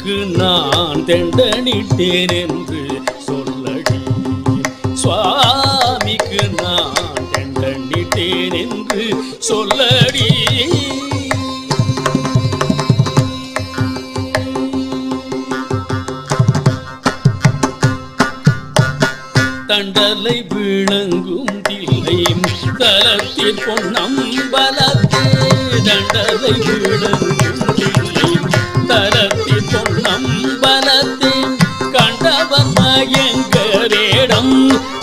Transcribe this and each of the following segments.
சுவாமிக்கு நான் தெண்டனிட்டேன் என்று சொல்லடி. சுவாமிக்கு நான் தெண்டனிட்டேன் என்று சொல்லடி. தண்டலை விளங்கும் தில்லை தலத்தில் பொன்னம்பலத்தே. தண்டலை விளங்கும் தில்லை தலத்தில் பொன்னம்பலத்தே. கண்டவர் மயங்கரேடம்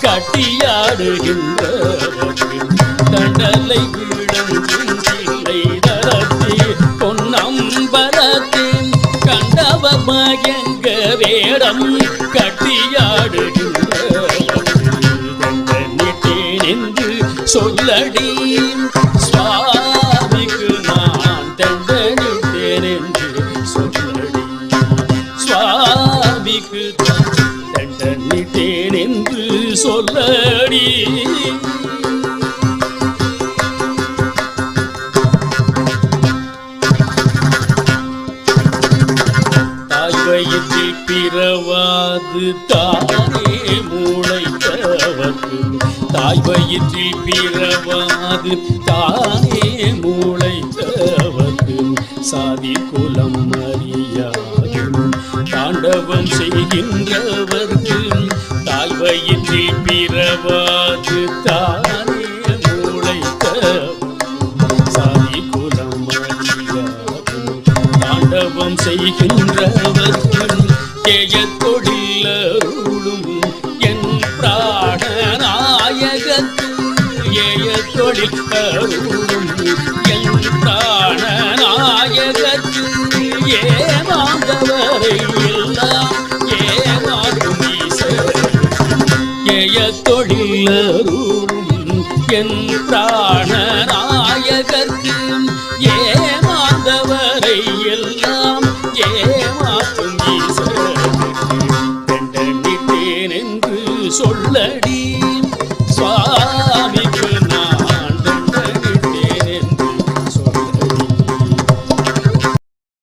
கட்டியாடுகின்றவர்க்கு. தண்டலை விளங்கும் தில்லை தலத்தில் பொன்னம்பலத்தே. கண்டவர் மயங்கரேடம் கட்டியாடுகின்றவர்க்கு என்று சொல்லடி. சுவாமிக்கு நான் தண்டனிட்டேன் என்று சொல்லடி. சுவாமிக்கு தண்டனிட்டேன் என்று சொல்லடி. தாய் வயிற்றில் பிறவாது தானே மூளைத்தவர்க்கு. தாய் வயிற்றில் பிறவாது தானே மூளைத்தவர்க்கு. சாதி குலம் அறியாது தாண்டவம் செய்கின்றவர்க்கு. தாய் வயிற்றில் பிறவாது தானே மூளைத்தவர்க்கு. சாதி குலம் அறியாது தாண்டவம் செய்கின்றவர்க்கு. கேய தொழில் அருளும் என் பிராணநாயகத்து. ஏய தொழில் அருளும் என் பிராணநாயகத்து. ஏமாந்தவரை எல்லாம் ஏமாற்றும் ஈசர். ஏய தொழில் அருளும் என் பிராணநாயகத்து.